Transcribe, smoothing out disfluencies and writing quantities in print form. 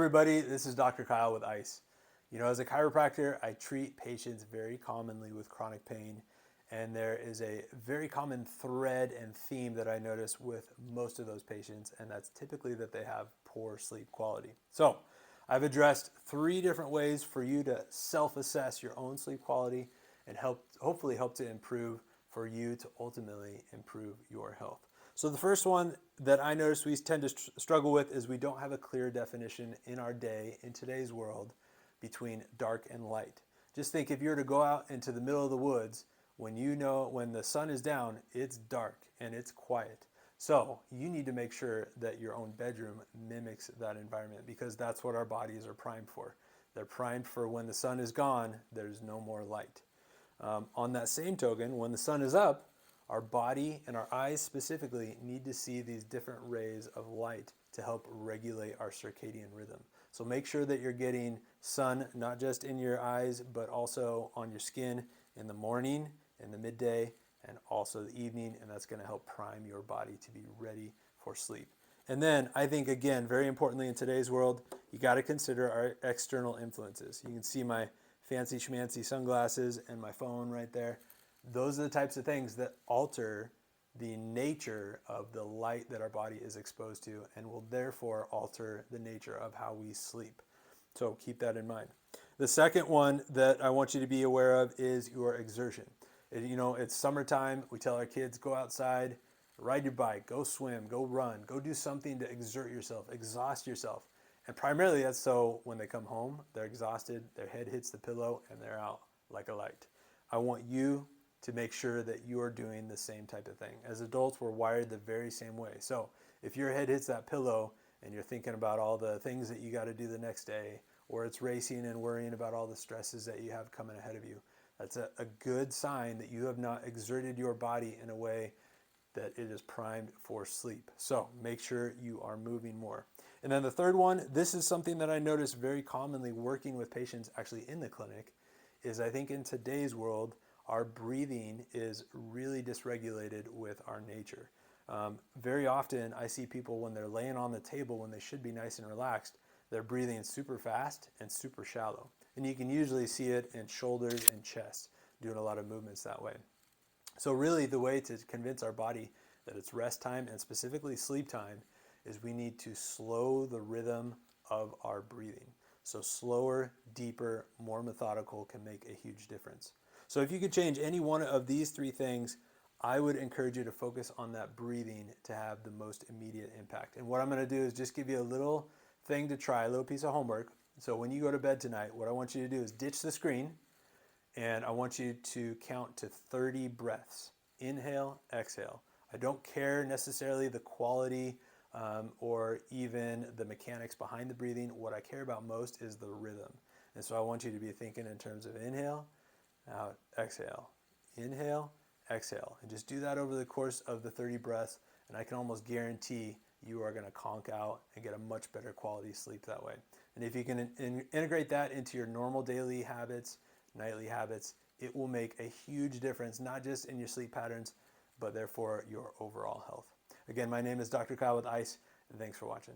everybody, this is Dr. Kyle with ICE. You know, as a chiropractor, I treat patients very commonly with chronic pain, and there is a very common thread and theme that I notice with most of those patients, and that's typically that they have poor sleep quality. So I've addressed 3 different ways for you to self-assess your own sleep quality and hopefully help to improve for you to ultimately improve your health. So the first one that I notice we tend to struggle with is we don't have a clear definition in our day, in today's world, between dark and light. Just think if you were to go out into the middle of the woods, when the sun is down, it's dark and it's quiet. So you need to make sure that your own bedroom mimics that environment, because that's what our bodies are primed for. They're primed for when the sun is gone, there's no more light. On that same token, when the sun is up, our body and our eyes specifically need to see these different rays of light to help regulate our circadian rhythm. So make sure that you're getting sun not just in your eyes, but also on your skin in the morning, in the midday, and also the evening, and that's going to help prime your body to be ready for sleep. And then I think, again, very importantly in today's world, you got to consider our external influences. You can see my fancy schmancy sunglasses and my phone right there. Those are the types of things that alter the nature of the light that our body is exposed to and will therefore alter the nature of how we sleep. So keep that in mind. The second one that I want you to be aware of is your exertion. It's summertime. We tell our kids, go outside, ride your bike, go swim, go run, go do something to exert yourself, exhaust yourself. And primarily that's so when they come home, they're exhausted, their head hits the pillow, and they're out like a light. I want you to make sure that you are doing the same type of thing. As adults, we're wired the very same way. So if your head hits that pillow and you're thinking about all the things that you got to do the next day, or it's racing and worrying about all the stresses that you have coming ahead of you, that's a good sign that you have not exerted your body in a way that it is primed for sleep. So make sure you are moving more. And then the third one, this is something that I notice very commonly working with patients actually in the clinic, is I think in today's world, our breathing is really dysregulated with our nature. Very often I see people when they're laying on the table when they should be nice and relaxed, they're breathing super fast and super shallow. And you can usually see it in shoulders and chest, doing a lot of movements that way. So really the way to convince our body that it's rest time and specifically sleep time is we need to slow the rhythm of our breathing. So slower, deeper, more methodical can make a huge difference. So if you could change any one of these 3 things, I would encourage you to focus on that breathing to have the most immediate impact. And what I'm going to do is just give you a little thing to try, a little piece of homework. So when you go to bed tonight, what I want you to do is ditch the screen, and I want you to count to 30 breaths. Inhale, exhale. I don't care necessarily the quality or even the mechanics behind the breathing. What I care about most is the rhythm. And so I want you to be thinking in terms of inhale, out, exhale, inhale, exhale. And just do that over the course of the 30 breaths, and I can almost guarantee you are going to conk out and get a much better quality sleep that way. And if you can integrate that into your normal daily habits, nightly habits, it will make a huge difference, not just in your sleep patterns, but therefore your overall health. Again, my name is Dr. Kyle with ICE, and thanks for watching.